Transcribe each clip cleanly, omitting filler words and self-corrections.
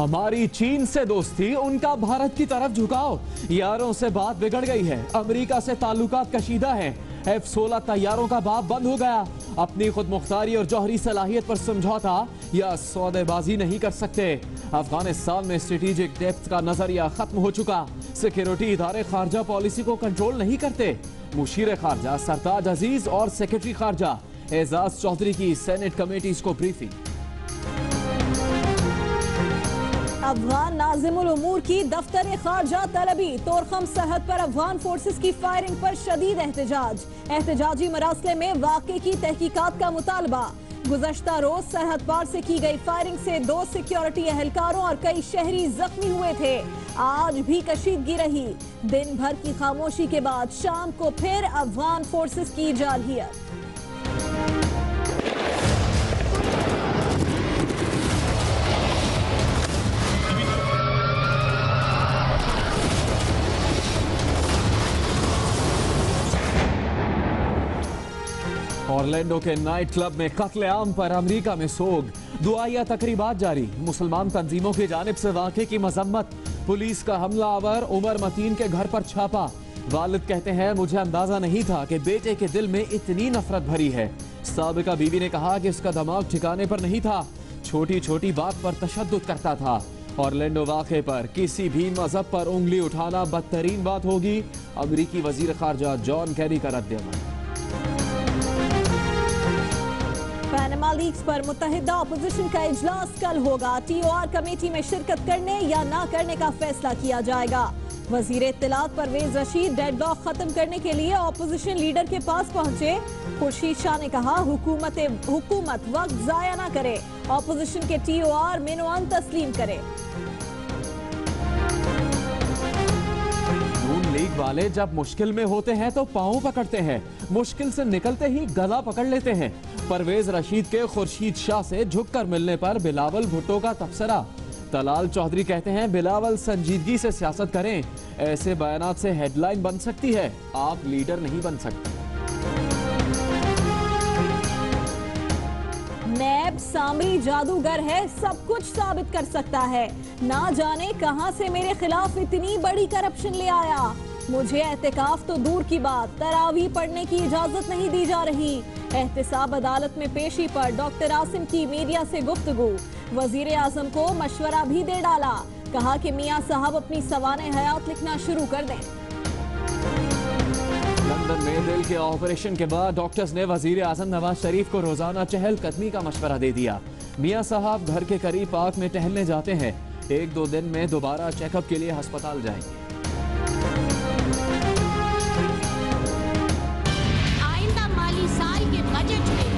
हमारी चीन से दोस्ती, उनका भारत की तरफ झुकाव। यारों से बात बिगड़ गई है, अमेरिका से ताल्लुकात कशीदा हैं। F-16 तैयारों का बाब बंद हो गया। अपनी खुद मुख्तारी और जौहरी सलाहियत पर समझौता या सौदेबाजी नहीं कर सकते। अफगानिस्तान में स्ट्रेटेजिक डेप्थ का नजरिया खत्म हो चुका। सिक्योरिटी इदारे खारजा पॉलिसी को कंट्रोल नहीं करते। मुशीर खारजा सरताज अजीज और सेक्रेटरी खारजा एजाज चौधरी की सेनेट कमेटीज को ब्रीफिंग। अफगान नाज़िमुल उमूर की दफ्तर खारजा तलबी, तोरखम सरहद पर अफगान फोर्सेस की फायरिंग पर शदीद एहतजाज। एहतजाजी मरासले में वाक़े की तहकीकात का मुतालबा। गुज़श्ता रोज सरहद पार से की गई फायरिंग से 2 सिक्योरिटी एहलकारों और कई शहरी जख्मी हुए थे। आज भी कशीदगी रही। दिन भर की खामोशी के बाद शाम को फिर अफगान फोर्सेस की जारहियत। ऑरलैंडो के नाइट क्लब में कत्लेआम पर अमेरिका में सोग। दुआया तकरीबात जारी। मुसलमान तंजीमों की जानिब से वाक़े की मजम्मत। पुलिस का हमलावर उमर मतीन के घर पर छापा। वालिद कहते हैं, मुझे अंदाजा नहीं था कि बेटे के दिल में इतनी नफरत भरी है। साबिका बीवी ने कहा कि इसका दिमाग ठिकाने पर नहीं था, छोटी छोटी बात पर तशद्दुद करता था। ऑरलैंडो वाक़े पर किसी भी मजहब पर उंगली उठाना बदतरीन बात होगी। अमरीकी वजीर खारजा जॉन कैरी का रद्द-ए-अमल। पैनामा लीक्स पर मुत्तहिदा अपोजिशन का इजलास कल होगा। TOR कमेटी में शिरकत करने या ना करने का फैसला किया जाएगा। वजीर इत्तलात परवेज रशीद डेडलॉक खत्म करने के लिए अपोजिशन लीडर के पास पहुंचे। खुर्शीद शाह ने कहा, हुकूमत वक्त जाया ना करे, अपोजिशन के TOR मिनवान तस्लीम करे। नून लीग वाले जब मुश्किल में होते हैं तो पांव पकड़ते हैं, मुश्किल से निकलते ही गला पकड़ लेते हैं। परवेज रशीद के खुर्शीद शाह से झुककर मिलने पर बिलावल भुट्टो का तबसरा। तलाल चौधरी कहते हैं, बिलावल संजीदगी से सियासत करें, ऐसे बयानात से हेडलाइन बन सकती है, आप लीडर नहीं बन सकते। नैब सामरी जादूगर है, सब कुछ साबित कर सकता है। ना जाने कहां से मेरे खिलाफ इतनी बड़ी करप्शन ले आया। मुझे एहतिकाफ तो दूर की बात, तरावी पढ़ने की इजाजत नहीं दी जा रही। एहतिसाब अदालत में पेशी पर डॉक्टर आसिम की मीडिया से गुफ्तगू। वजीर आजम को मशवरा भी दे डाला, कहा कि मियां साहब अपनी सवाने हयात लिखना शुरू कर दें। लंदन में दिल के ऑपरेशन के बाद डॉक्टर्स ने वजीर आजम नवाज शरीफ को रोजाना चहलकदमी का मशवरा दे दिया। मियां साहब घर के करीब पार्क में टहलने जाते हैं, 1-2 दिन में दोबारा चेकअप के लिए अस्पताल जाएंगे। आइंदा माली साल के बजट में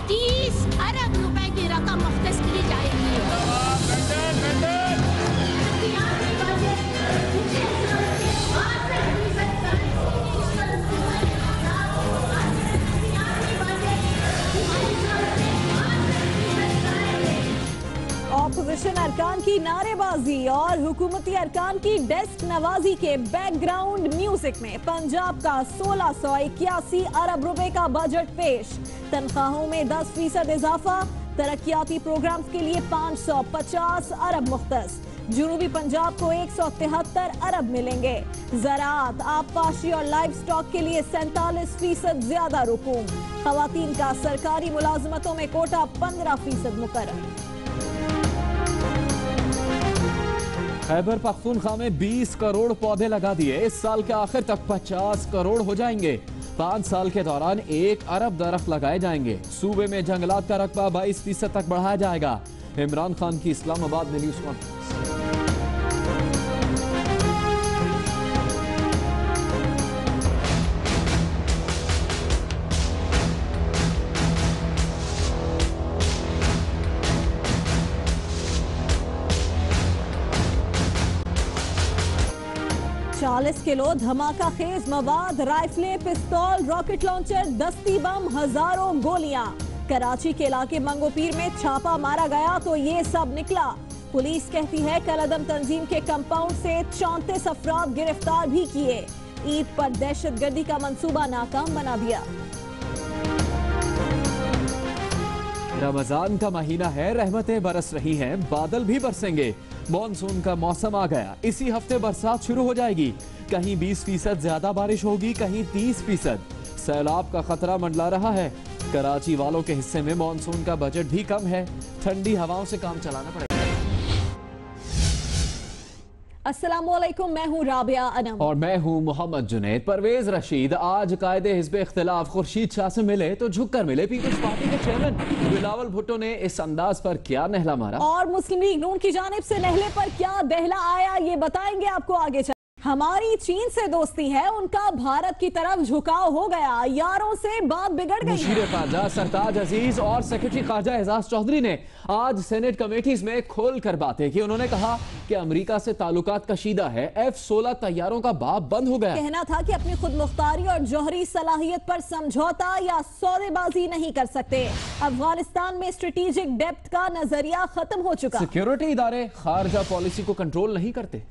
30 अरब रुपए की रकम मुख्तस की जाएगी। ऑपोजिशन अरकान की नारेबाजी और हुकूमती अरकान की डेस्क नवाजी के बैकग्राउंड म्यूजिक में पंजाब का 1681 अरब रुपए का बजट पेश। तनख्वाहों में 10% इजाफा, तरक्याती प्रोग्राम्स के लिए 550 अरब मुख्तस। जनूबी पंजाब को 173 अरब मिलेंगे। ज़राअत, आबपाशी और लाइव स्टॉक के लिए 47% ज्यादा रुकूम। खवातीन का सरकारी मुलाजमतों में कोटा 15% मुकर्रर। खैबर पख्तूनख्वा में 20 करोड़ पौधे लगा दिए, इस साल के आखिर तक 50 करोड़ हो जाएंगे। 5 साल के दौरान 1 अरब दरख्त लगाए जाएंगे। सूबे में जंगलात का रकबा 22% तक बढ़ाया जाएगा। इमरान खान की इस्लामाबाद में न्यूज कॉन्फ्रेंस। 40 किलो धमाका खेज मवाद, राइफलें, पिस्तौल, रॉकेट लॉन्चर, दस्ती बम, हजारों गोलियां। कराची के इलाके मंगोपीर में छापा मारा गया तो ये सब निकला। पुलिस कहती है कलअदम तंजीम के कंपाउंड से 34 अफराद गिरफ्तार भी किए। ईद पर दहशतगर्दी का मंसूबा नाकाम बना दिया। रमजान का महीना है, रहमतें बरस रही हैं, बादल भी बरसेंगे। मॉनसून का मौसम आ गया। इसी हफ्ते बरसात शुरू हो जाएगी। कहीं 20% ज्यादा बारिश होगी, कहीं 30%। सैलाब का खतरा मंडला रहा है। कराची वालों के हिस्से में मॉनसून का बजट भी कम है। ठंडी हवाओं से काम चलाना पड़ेगा। अस्सलामुअलैकुम, मैं हूँ राबिया अनम और मैं हूँ मोहम्मद जुनैद। परवेज रशीद आज कायदे हिज़्ब इख्तिलाफ खुर्शीद शाह से मिले तो झुककर मिले। पीपल्स पार्टी के चेयरमैन बिलावल भुट्टो ने इस अंदाज पर क्या नहला मारा और मुस्लिम लीग नून की जानिब से नहले पर क्या दहला आया, ये बताएंगे आपको आगे। हमारी चीन से दोस्ती है, उनका भारत की तरफ झुकाव हो गया, यारों से बात बिगड़ गई। मुशीर ख़ारजा सरताज अजीज और सेक्रेटरी ख़ारजा एजाज चौधरी ने आज सेनेट कमेटीज में खोलकर बातें की। उन्होंने कहा कि अमेरिका से ताल्लुकात कशीदा है। F-16 तैयारों का बाब बंद हो गया। कहना था कि अपनी खुद मुख्तारी और जौहरी सलाहियत पर समझौता या सौदेबाजी नहीं कर सकते। अफगानिस्तान में स्ट्रेटेजिक डेप्थ का नजरिया खत्म हो चुका। सिक्योरिटी इदारे खारजा पॉलिसी को कंट्रोल नहीं करते।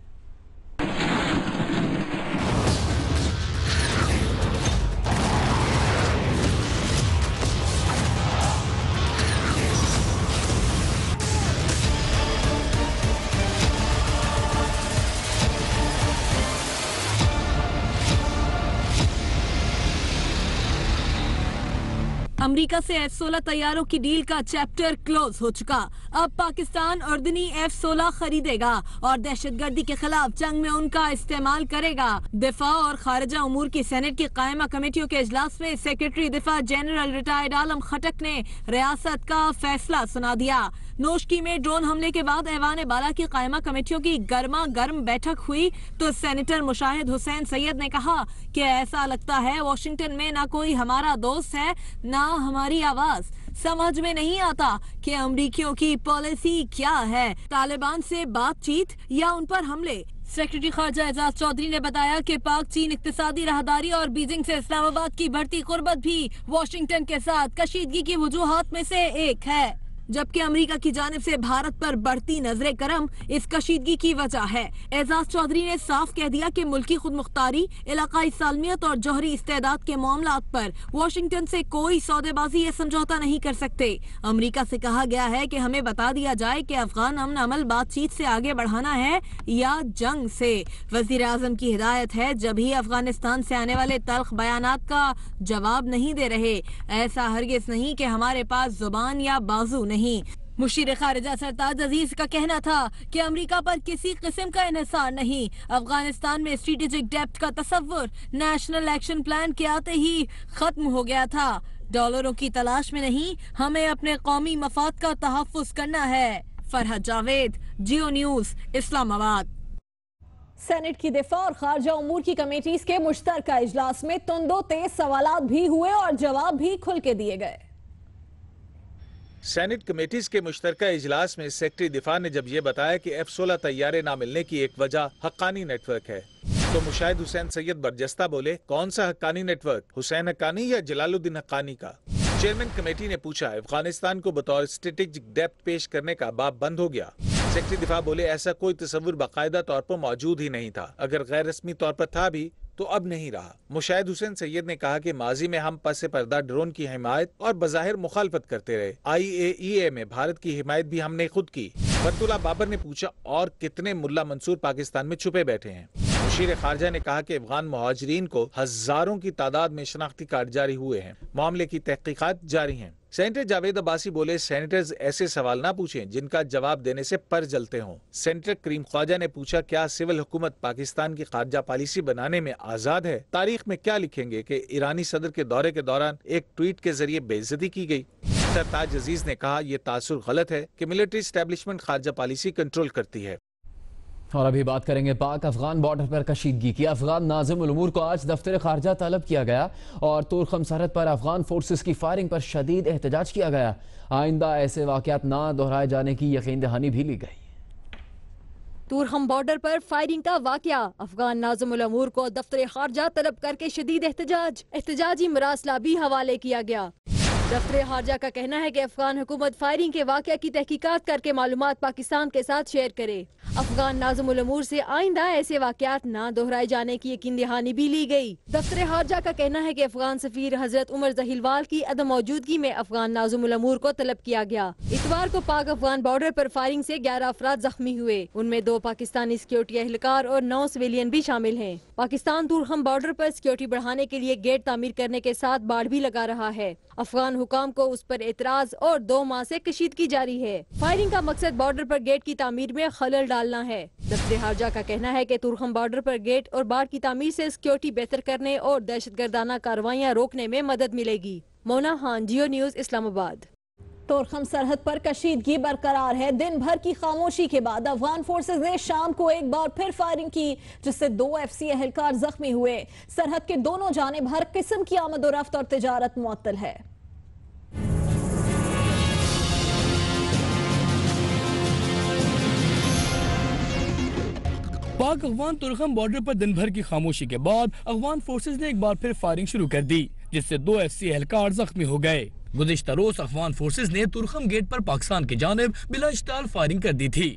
अमेरिका से F-16 तैयारों की डील का चैप्टर क्लोज हो चुका। अब पाकिस्तान अर्दनी F-16 खरीदेगा और दहशतगर्दी के खिलाफ जंग में उनका इस्तेमाल करेगा। दिफा और खारजा उमूर की सेनेट की कायमा कमेटियों के इजलास में सेक्रेटरी दिफा जनरल रिटायर्ड आलम खटक ने रियासत का फैसला सुना दिया। नोशकी में ड्रोन हमले के बाद ऐवान बाला की कायमा कमेटियों की गर्मा गर्म बैठक हुई तो सेनेटर मुशाहिद हुसैन सैयद ने कहा कि ऐसा लगता है वॉशिंगटन में ना कोई हमारा दोस्त है ना हमारी आवाज। समझ में नहीं आता कि अमरीकियों की पॉलिसी क्या है, तालिबान से बातचीत या उन पर हमले। सेक्रेटरी खारजा एजाज चौधरी ने बताया कि पाक चीन इक्तिसादी राहदारी और बीजिंग से इस्लामाबाद की बढ़ती कुर्बत भी वॉशिंगटन के साथ कशीदगी की वजूहात में से एक है, जबकि अमेरिका की जानिब से भारत पर बढ़ती नजरे करम इस कशीदगी की वजह है। एजाज चौधरी ने साफ कह दिया कि मुल्की खुद मुख्तारी, इलाकाई सालमियत और जौहरी इस्तेदाद के मामलात पर वॉशिंगटन से कोई सौदेबाजी या समझौता नहीं कर सकते। अमेरिका से कहा गया है कि हमें बता दिया जाए कि अफगान अमन अमल बातचीत से आगे बढ़ाना है या जंग से। वजीर आजम की हिदायत है, जब ही अफगानिस्तान से आने वाले तल्ख बयानात का जवाब नहीं दे रहे, ऐसा हरगिज नहीं कि हमारे पास जुबान या बाजू नहीं। मुशीर खारजा सरताज अजीज का कहना था कि अमेरिका पर किसी किस्म का इन्हिसार नहीं। अफगानिस्तान में स्ट्रेटेजिक डेप्थ का तस्वुर नेशनल एक्शन प्लान के आते ही खत्म हो गया था। डॉलरों की तलाश में नहीं, हमें अपने कौमी मफाद का तहफ्फुज करना है। फरहद जावेद, जियो न्यूज, इस्लामाबाद। सेनेट की दिफा और खारजा उमूर की कमेटीज के मुश्तरका इजलास में तुंदो तेज सवालात भी हुए और जवाब भी खुल के दिए गए। सेनेट कमेटीज के मुश्तरका इजलास में सेक्रेटरी दिफा ने जब ये बताया कि F-16 तैयारे ना मिलने की एक वजह हक्कानी नेटवर्क है, तो मुशाहिद हुसैन सैयद बरजस्ता बोले, कौन सा हक्कानी नेटवर्क, हुसैन हक्कानी या जलालुद्दीन हक्कानी का? चेयरमैन कमेटी ने पूछा, अफगानिस्तान को बतौर स्ट्रेटेजिक डेप्थ पेश करने का बाब बंद हो गया। सेक्रेटरी दिफा बोले, ऐसा कोई तस्वुर बाकायदा तौर पर मौजूद ही नहीं था, अगर गैर रस्मी तौर पर था भी तो अब नहीं रहा। मुशाहिद हुसैन सैयद ने कहा कि माजी में हम पसे पर्दा ड्रोन की हिमायत और बज़ाहिर मुखालफत करते रहे। IAEA में भारत की हिमायत भी हमने खुद की। बरतुल्ला बाबर ने पूछा, और कितने मुल्ला मंसूर पाकिस्तान में छुपे बैठे हैं? मुशीर खारजा ने कहा कि अफगान मुहाजिरीन को हजारों की तादाद में शनाख्ती कार्ड जारी हुए हैं, मामले की तहकीकात जारी हैं। सेनेटर जावेद अब्बासी बोले, सेनेटर्स ऐसे सवाल ना पूछें जिनका जवाब देने से पर जलते हों। सेनेटर करीम ख्वाजा ने पूछा, क्या सिविल हुकूमत पाकिस्तान की खारजा पॉलिसी बनाने में आजाद है? तारीख में क्या लिखेंगे कि ईरानी सदर के दौरे के दौरान एक ट्वीट के जरिए बेइज्जती की गई? सरताज अजीज ने कहा, यह तासुर गलत है कि मिलिट्री एस्टेब्लिशमेंट खारजा पॉलिसी कंट्रोल करती है। और अभी बात करेंगे पाक अफगान बॉर्डर पर कशीदगी की। अफगान नाज़िम उल उमूर को आज दफ्तर खारजा तलब किया गया और तुरखम सरहद पर अफगान फोर्सेस की फायरिंग पर शदीद एहतजाज किया गया। आइंदा ऐसे वाक़यात ना दोहराए जाने की यकीन दहानी भी ली गई। तुरखम बॉर्डर पर फायरिंग का वाकया, अफगान नाज़िम उल उमूर को दफ्तर खारजा तलब करके शदीद एहतजाजी मरासला भी हवाले किया गया। दफ्तर खारजा का कहना है कि अफगान हुकूमत फायरिंग के वाक़या की तहकीकात करके मालूमात पाकिस्तान के साथ शेयर करे। अफगान नाज़िमुल उमूर से आइंदा ऐसे वाक़यात न दोहराए जाने की यकीन दहानी भी ली गई। दफ्तर खारजा का कहना है कि अफगान सफीर हजरत उमर जहीलवाल की अदम मौजूदगी में अफगान नाज़िमुल उमूर को तलब किया गया। इतवार को पाक अफगान बॉर्डर पर फायरिंग से 11 अफराद जख्मी हुए। उनमें 2 पाकिस्तानी सिक्योरिटी एहलकार और 9 सिविलियन भी शामिल हैं। पाकिस्तान तुरखम बॉर्डर पर सिक्योरिटी बढ़ाने के लिए गेट तामीर करने के साथ बाड़ भी लगा रहा है। अफगान हुकाम को उस पर एतराज और 2 माह से कशीदगी जारी है। फायरिंग का मकसद बॉर्डर पर गेट की तामीर में खलल डालना है। दफ्तर खारजा का कहना है कि तुरखम बॉर्डर पर गेट और बाड़ की तामीर से सिक्योरिटी बेहतर करने और दहशतगर्दाना कार्रवाइयाँ रोकने में मदद मिलेगी। मोना खान, जियो न्यूज़, इस्लामाबाद। तोरखम सरहद पर कशीदगी बरकरार है। दिन भर की खामोशी के बाद अफगान फोर्सेज ने शाम को एक बार फिर फायरिंग की, जिससे 2 FC एहलकार जख्मी हुए। सरहद के दोनों जानिब हर किस्म की आमदोरफ्त और तिजारत मुअत्तल है। पाक अफगान तुरखम बॉर्डर पर दिन भर की खामोशी के बाद अफगान फोर्सेज ने एक बार फिर फायरिंग शुरू कर दी, जिससे 2 FC एहलकार जख्मी हो गए। गुज़िश्ता रोज अफगान फोर्सेज ने तुरखम गेट पर पाकिस्तान की जानिब बिला इश्ताल फायरिंग कर दी थी।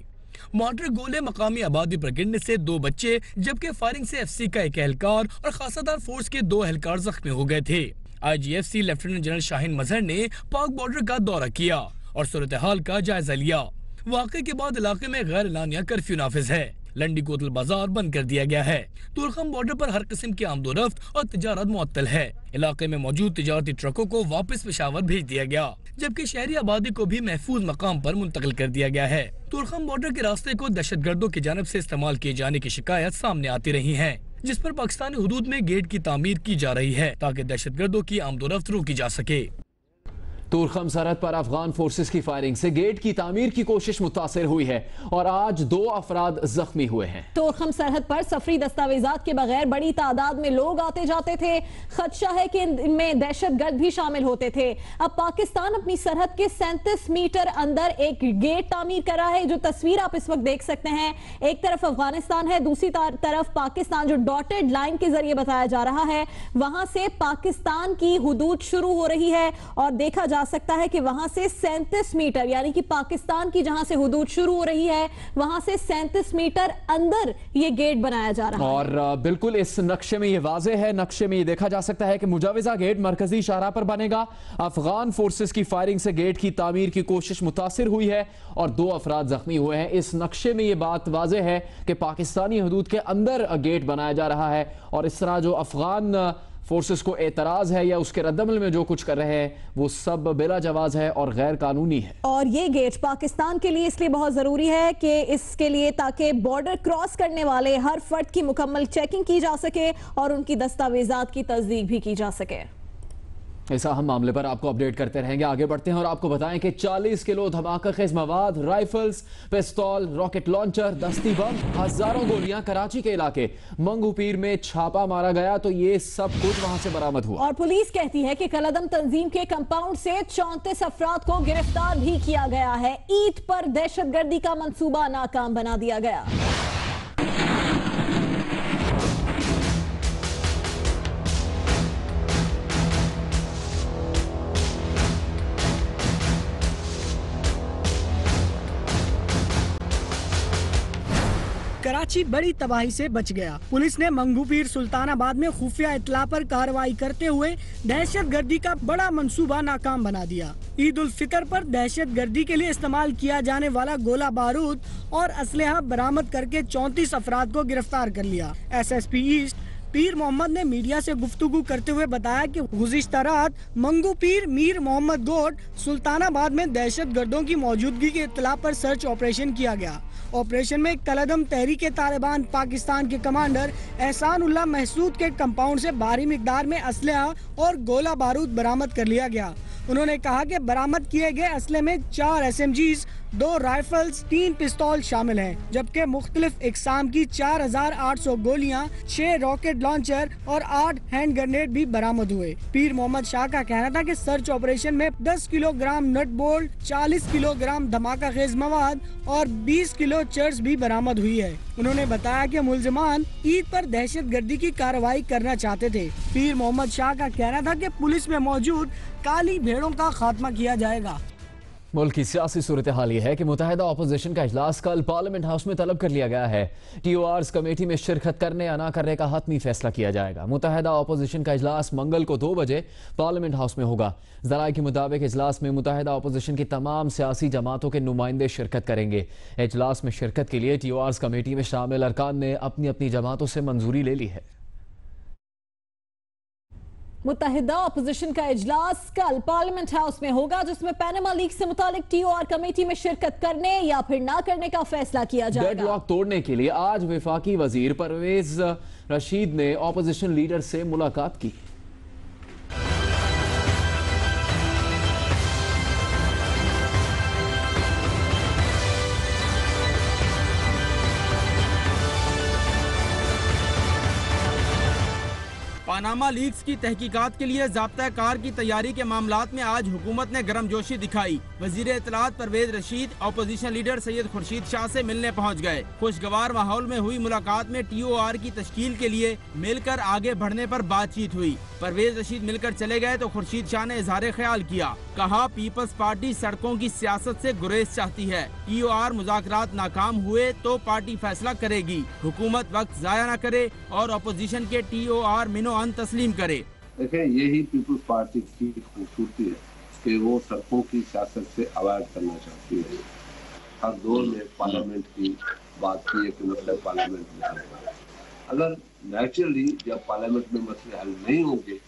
मॉर्टर गोले मकामी आबादी पर गिरने से 2 बच्चे, जबकि फायरिंग से FC का 1 एहलकार और खासादार फोर्स के 2 एहलकार जख्मी हो गए थे। IGFC लेफ्टिनेंट जनरल शाहीन मजहर ने पाक बॉर्डर का दौरा किया और सूरत हाल का जायजा लिया। वाक़े के बाद इलाके में गैर एलानिया कर्फ्यू नाफिज है। लंडी कोतल बाजार बंद कर दिया गया है। तुरखम बॉर्डर पर हर किस्म की आमदोरफ्त और तिजारत मुअत्तल है। इलाके में मौजूद तिजारती ट्रकों को वापस पेशावर भेज दिया गया, जबकि शहरी आबादी को भी महफूज मकाम पर मुंतकिल कर दिया गया है। तुरखम बॉर्डर के रास्ते को दहशतगर्दों की जानिब से इस्तेमाल किए जाने की शिकायत सामने आती रही है, जिस पर पाकिस्तानी हुदूद में गेट की तामीर की जा रही है ताकि दहशतगर्दों की आमदोरफ्त रोकी जा सके। तुरखम सरहद पर अफगान फोर्सेस की फायरिंग से गेट की तामीर की कोशिश मुतासिर हुई है और आज 2 अफराद जख्मी हुए हैं। तुरखम सरहद पर सफरी दस्तावेजात के बगैर बड़ी तादाद में लोग आते जाते थे। खदशा है कि इनमें दहशतगर्द भी शामिल होते थे। अब पाकिस्तान अपनी सरहद के 37 मीटर अंदर एक गेट तामीर कर रहा है। जो तस्वीर आप इस वक्त देख सकते हैं, एक तरफ अफगानिस्तान है, दूसरी तरफ पाकिस्तान, जो डॉटेड लाइन के जरिए बताया जा रहा है। वहां से पाकिस्तान की हुदूद शुरू हो रही है और देखा जा सकता है कि वहां से 37 मीटर, यानी कि पाकिस्तान की जहां से हुदूद शुरू हो रही है, वहां से 37 मीटर अंदर ये गेट बनाया जा रहा है। और बिल्कुल इस नक्शे में ये वाज़ेह है, नक्शे में ये देखा जा सकता है कि मुजाविजा गेट मरकजी शाहराह पर बनेगा। अफगान फोर्सेस की फायरिंग से गेट की तामीर की कोशिश मुतासिर हुई है और 2 अफराद जख्मी हुए हैं। इस नक्शे में ये बात वाज़ेह है कि पाकिस्तानी हुदूद के अंदर गेट बनाया जा रहा है और इस तरह जो अफगान फोर्सेस को एतराज है या उसके रद्दमल में जो कुछ कर रहे हैं वो सब बिला जवाज है और गैर कानूनी है। और ये गेट पाकिस्तान के लिए इसलिए बहुत जरूरी है कि इसके लिए ताकि बॉर्डर क्रॉस करने वाले हर फर्द की मुकम्मल चेकिंग की जा सके और उनकी दस्तावेजात की तस्दीक भी की जा सके। ऐसा हम मामले पर आपको अपडेट करते रहेंगे। आगे बढ़ते हैं और आपको बताएं कि 40 किलो धमाका खेज मवाद, राइफल्स, पिस्तौल, रॉकेट लॉन्चर, दस्ती बम, हजारों गोलियां कराची के इलाके मंगू पीर में छापा मारा गया तो ये सब कुछ वहां से बरामद हुआ। और पुलिस कहती है कि कलदम तंजीम के कंपाउंड से 34 अफराद को गिरफ्तार भी किया गया है। ईद पर दहशतगर्दी का मंसूबा नाकाम बना दिया गया। कराची बड़ी तबाही से बच गया। पुलिस ने मंगूपीर सुल्तानाबाद में खुफिया इत्तला पर कार्रवाई करते हुए दहशतगर्दी का बड़ा मंसूबा नाकाम बना दिया। ईद उल फितर पर दहशतगर्दी के लिए इस्तेमाल किया जाने वाला गोला बारूद और असलहा बरामद करके 34 अफराद को गिरफ्तार कर लिया। SSP ईस्ट पीर मोहम्मद ने मीडिया से गुफ्तगू करते हुए बताया कि गुज़िश्ता रात मंगू पीर मीर मोहम्मद गोट सुल्तानाबाद में दहशतगर्दों की मौजूदगी की इत्तला पर सर्च ऑपरेशन किया गया। ऑपरेशन में कलदम तहरीके तालिबान पाकिस्तान के कमांडर एहसान उल्लाह महसूद के कंपाउंड से भारी मिकदार में असलहा और गोला बारूद बरामद कर लिया गया। उन्होंने कहा कि बरामद किए गए असले में 4 SMGs, 2 राइफल्स, 3 पिस्तौल शामिल हैं, जबकि मुख्तलिफ इकसाम की 4800 गोलियां, 6 रॉकेट लॉन्चर और 8 हैंड ग्रेनेड भी बरामद हुए। पीर मोहम्मद शाह का कहना था कि सर्च ऑपरेशन में 10 किलोग्राम नट बोल्ट, 40 किलोग्राम धमाका खेज मवाद और 20 किलो चर्च भी बरामद हुई है। उन्होंने बताया कि मुल्जिमान ईद पर दहशतगर्दी की कार्रवाई करना चाहते थे। पीर मोहम्मद शाह का कहना था कि पुलिस में मौजूद काली भेड़ों का खात्मा किया जाएगा। मुल्क की सियासी सूरत हाल ये है कि मुत्तहिदा अपोजिशन का इजलास कल पार्लियामेंट हाउस में तलब कर लिया गया है। TORs कमेटी में शिरकत करने या ना करने का हतमी फैसला किया जाएगा। मुत्तहिदा अपोजिशन का इजलास मंगल को 2 बजे पार्लियामेंट हाउस में होगा। ज़राए के मुताबिक इजलास में मुत्तहिदा अपोजिशन की तमाम सियासी जमातों के नुमाइंदे शिरकत करेंगे। इजलास में शिरकत के लिए TORs कमेटी में शामिल अरकान ने अपनी अपनी जमातों से मंजूरी ले ली है। मुत्तहिदा अपोजिशन का इजलास कल पार्लियामेंट हाउस में होगा, जिसमें पैनामा लीक से मुतालिक TOR कमेटी में शिरकत करने या फिर ना करने का फैसला किया जाएगा। डेडलॉक तोड़ने के लिए आज वफाकी वजीर परवेज रशीद ने अपोजिशन लीडर से मुलाकात की। पनामा लीक्स की तहकीकात के लिए ज़ाब्ता कार की तैयारी के मामलात में आज हुकूमत ने गर्मजोशी दिखाई। वजीर इत्तलात परवेज रशीद अपोजिशन लीडर सैयद खुर्शीद शाह से मिलने पहुंच गए। खुशगवार माहौल में हुई मुलाकात में TOR की तश्कील के लिए मिलकर आगे बढ़ने पर बातचीत हुई। परवेज रशीद मिलकर चले गए तो खुर्शीद शाह ने इजहार ख्याल किया। कहा, पीपल्स पार्टी सड़कों की सियासत से गुरेज चाहती है। TOR मुज़ाकरात नाकाम हुए तो पार्टी फैसला करेगी। हुकूमत वक्त जाया न करे और अपोजिशन के TOR मिनो अन तस्लीम करे। देखिए, यही पीपल्स पार्टी की खूबसूरती है कि वो सड़कों की सियासत से अवॉइड करना चाहती है। हर दौर में पार्लियामेंट की बात की है कि मतलब पार्लियामेंट में अगर नेचुरली जब पार्लियामेंट में मसले हल नहीं होंगे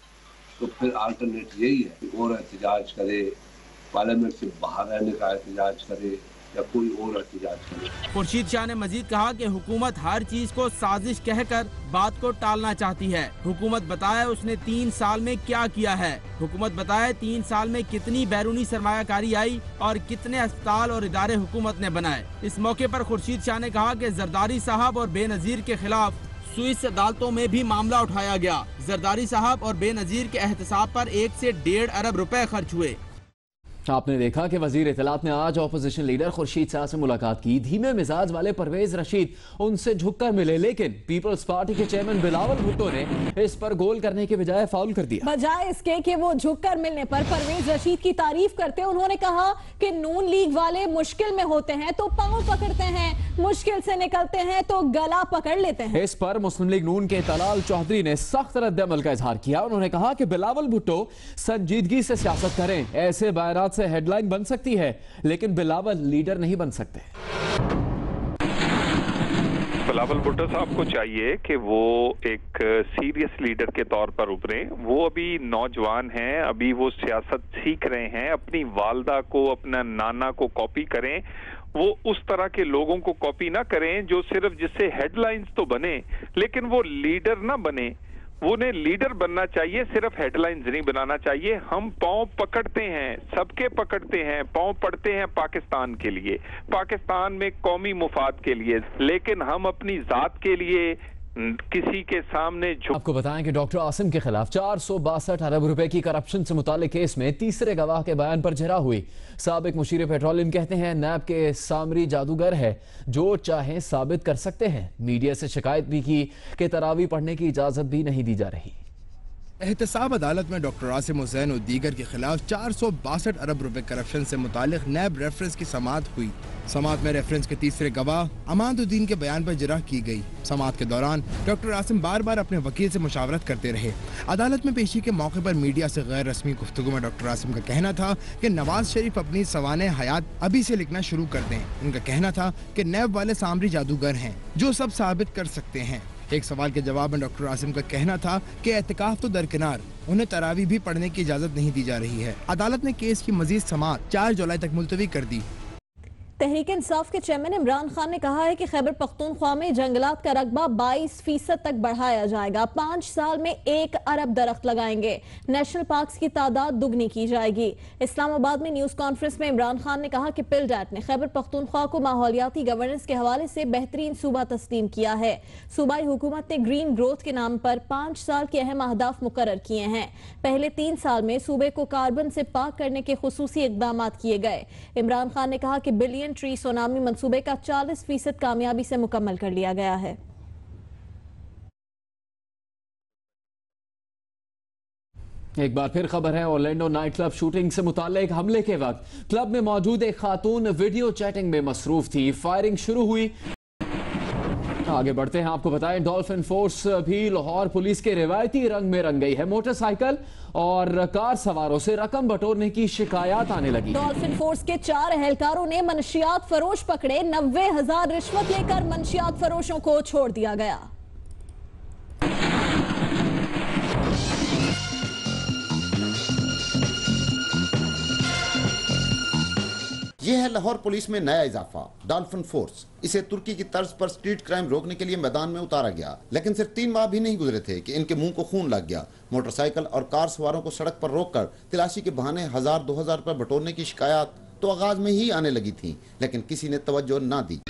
तो फिर अल्टरनेट यही है कि और एहतजाज करे, पार्लियामेंट से बाहर रहने का एहतजाज करे या कोई और एहतजाज करे। खुर्शीद शाह ने मजीद कहा कि हुकूमत हर चीज को साजिश कहकर बात को टालना चाहती है। हुकूमत बताए उसने 3 साल में क्या किया है। हुकूमत बताए 3 साल में कितनी बैरूनी सरमायाकारी आई और कितने अस्पताल और इदारे हुकूमत ने बनाए। इस मौके पर खुर्शीद शाह ने कहा कि जरदारी साहब और बेनजीर के खिलाफ स्विस अदालतों में भी मामला उठाया गया। जरदारी साहब और बेनजीर के एहतसाब पर 1 से 1.5 अरब रुपए खर्च हुए। आपने देखा कि वजीर इत्तलात ने आज अपोजिशन लीडर खुर्शीद शाह से मुलाकात की। धीमे मिजाज वाले परवेज रशीद उनसे झुककर मिले, लेकिन पीपल्स पार्टी के चेयरमैन बिलावल भुट्टो ने इस पर गोल करने के बजाय फाउल कर दिया। बजाय इसके कि वो झुककर मिलने पर परवेज रशीद की तारीफ करते उन्होंने कहा कि नून लीग वाले मुश्किल में होते हैं तो पांव पकड़ते हैं, मुश्किल से निकलते हैं तो गला पकड़ लेते हैं। इस पर मुस्लिम लीग नून के तलाल चौधरी ने सख्त रद्द-ए-अमल का इजहार किया। उन्होंने कहा कि बिलावल भुट्टो संजीदगी से सियासत करें, ऐसे बयानात से हेडलाइन बन सकती है लेकिन बिलावल लीडर नहीं बन सकते। बिलावल भुट्टो साहब को चाहिए कि वो एक सीरियस लीडर के तौर पर उभरे। वो अभी नौजवान हैं, अभी वो सियासत सीख रहे हैं। अपनी वालदा को, अपना नाना को कॉपी करें। वो उस तरह के लोगों को कॉपी ना करें जो सिर्फ जिससे हेडलाइंस तो बने लेकिन वो लीडर ना बने। उन्हें लीडर बनना चाहिए, सिर्फ हेडलाइंस नहीं बनाना चाहिए। हम पांव पकड़ते हैं, सबके पकड़ते हैं, पांव पड़ते हैं पाकिस्तान के लिए, पाकिस्तान में कौमी मुफाद के लिए, लेकिन हम अपनी जात के लिए किसी के सामने आपको बताएं कि डॉक्टर आसिम के खिलाफ 462 अरब रुपए की करप्शन से मुतालिक केस में तीसरे गवाह के बयान पर जरा हुई। साबिक मुशीर पेट्रोलियम कहते हैं नैब के सामरी जादूगर है, जो चाहे साबित कर सकते हैं। मीडिया से शिकायत भी की कि तरावी पढ़ने की इजाजत भी नहीं दी जा रही। एहतसाब अदालत में डॉक्टर आसिम हुसैन और दीगर के खिलाफ 462 अरब रुपए करप्शन से मुतालिक नैब रेफरेंस की समाअत हुई। समाअत में रेफरेंस के तीसरे गवाह अमानुद्दीन के बयान पर जरा की गई। समाअत के दौरान डॉक्टर आसिम बार बार अपने वकील से मुशावरत करते रहे। अदालत में पेशी के मौके पर मीडिया से गैर रस्मी गुफ्तगू में डॉक्टर आसिम का कहना था कि नवाज शरीफ अपनी सवाने हयात अभी से लिखना शुरू कर दें। उनका कहना था कि नैब वाले सामरी जादूगर हैं जो सब साबित कर सकते हैं। एक सवाल के जवाब में डॉक्टर आसिम का कहना था कि एहतिकाफ तो दरकिनार, उन्हें तरावी भी पढ़ने की इजाजत नहीं दी जा रही है। अदालत ने केस की मजीद समाअत 4 जुलाई तक मुलतवी कर दी। तहरीक इंसाफ के चेयरमैन इमरान खान ने कहा है कि खैबर पख्तूनख्वा में जंगलात का रकबा 22% तक बढ़ाया जाएगा। 5 साल में 1 अरब दरख्त लगाएंगे। नेशनल पार्क्स की तादाद दुगनी की जाएगी। इस्लामाबाद में न्यूज कॉन्फ्रेंस में इमरान खान ने कहा कि पिलडैट ने खैबर पख्तूनख्वा को माहौलियाती गवर्नेंस के हवाले से बेहतरीन सूबा तस्लीम किया है। सूबाई हुकूमत ने ग्रीन ग्रोथ के नाम पर 5 साल के अहम अहदाफ मुकर्रर किए हैं। पहले 3 साल में सूबे को कार्बन से पाक करने के खुसूसी इकदाम किए गए। इमरान खान ने कहा कि बिलियन ट्री सोनामी मंसूबे का 40% कामयाबी से मुकम्मल कर लिया गया है। एक बार फिर खबर है ऑरलैंडो नाइट क्लब शूटिंग से मुताल्लिक हमले के वक्त क्लब में मौजूद एक खातून वीडियो चैटिंग में मसरूफ थी। फायरिंग शुरू हुई। आगे बढ़ते हैं, आपको बताएं डॉल्फिन फोर्स भी लाहौर पुलिस के रिवायती रंग में रंग गई है। मोटरसाइकिल और कार सवारों से रकम बटोरने की शिकायत आने लगी। डॉल्फिन फोर्स के 4 एहलकारों ने मनशियात फरोश पकड़े। 90,000 रिश्वत लेकर मनशियात फरोशों को छोड़ दिया गया। यह है लाहौर पुलिस में नया इजाफा, डॉल्फिन फोर्स। इसे तुर्की की तर्ज पर स्ट्रीट क्राइम रोकने के लिए मैदान में उतारा गया, लेकिन सिर्फ 3 माह भी नहीं गुजरे थे कि इनके मुंह को खून लग गया। मोटरसाइकिल और कार सवारों को सड़क पर रोककर तलाशी के बहाने 1000-2000 रुपए बटोरने की शिकायत तो आगाज में ही आने लगी थी, लेकिन किसी ने तवज्जो न दी।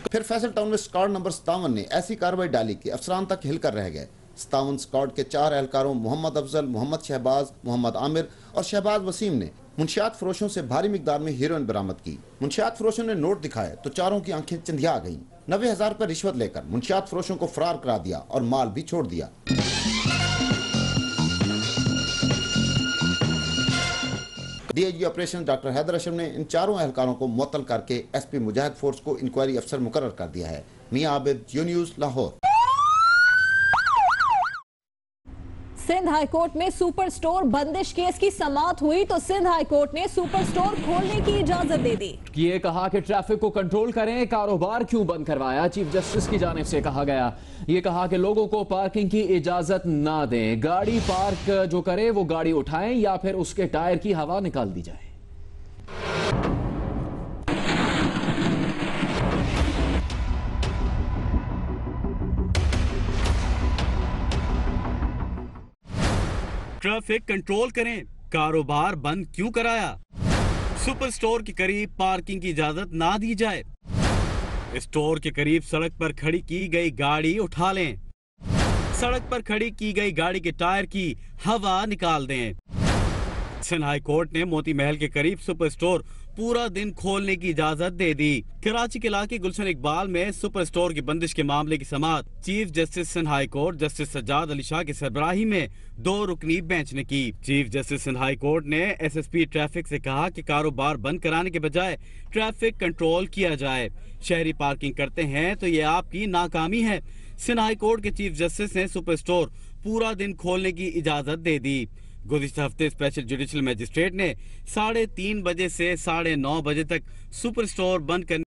फिर फैसल टाउन में स्क्वाड नंबर 57 ने ऐसी कार्रवाई डाली कि अफसरान तक हिलकर रह गए। 57 स्क्वाड के 4 एहलकारों मोहम्मद अफजल, मोहम्मद शहबाज, मोहम्मद आमिर और शहबाज वसीम ने मुंशियात फरोशों से भारी मिकदार में हीरोइन बरामद की। मुंशियात फरोशों ने नोट दिखाए तो चारों की आंखें चंधिया गईं। 90,000 रुपए रिश्वत लेकर मुंशियात फरोशों को फरार करा दिया और माल भी छोड़ दिया। DIG operation doctor Haider Ashraf ने इन चारों एहलकारों को मुअत्तल करके एसपी मुजाहिद फोर्स को इंक्वायरी अफसर मुकर्रर कर दिया है। मियां आबिद, जियो न्यूज़, लाहौर। सिंध हाईकोर्ट में सुपर स्टोर बंदिश केस की समाअत हुई तो सिंध हाईकोर्ट ने सुपर स्टोर खोलने की इजाजत दे दी। ये कहा कि ट्रैफिक को कंट्रोल करें, कारोबार क्यों बंद करवाया, चीफ जस्टिस की जानिब से कहा गया। ये कहा कि लोगों को पार्किंग की इजाजत ना दें, गाड़ी पार्क जो करे वो गाड़ी उठाएं या फिर उसके टायर की हवा निकाल दी जाए। ट्रैफिक कंट्रोल करें, कारोबार बंद क्यों कराया, सुपर स्टोर के करीब पार्किंग की इजाजत ना दी जाए, स्टोर के करीब सड़क पर खड़ी की गई गाड़ी उठा लें, सड़क पर खड़ी की गई गाड़ी के टायर की हवा निकाल दें। सिंध हाई कोर्ट ने मोती महल के करीब सुपर स्टोर पूरा दिन खोलने की इजाजत दे दी। कराची के इलाके गुलशन इकबाल में सुपर स्टोर की बंदिश के मामले की समाअत chief justice Sindh high court justice Sajjad Ali Shah की सरबराही में 2 रुकनी बेंच ने की। Chief justice Sindh high court ने एसएसपी ट्रैफिक से कहा कि कारोबार बंद कराने के बजाय ट्रैफिक कंट्रोल किया जाए। शहरी पार्किंग करते हैं तो ये आपकी नाकामी है। सिंध हाई कोर्ट के चीफ जस्टिस ने सुपर स्टोर पूरा दिन खोलने की इजाजत दे दी। गुज़िश्ता हफ्ते स्पेशल जुडिशल मजिस्ट्रेट ने 3:30 बजे से 9:30 बजे तक सुपर स्टोर बंद करने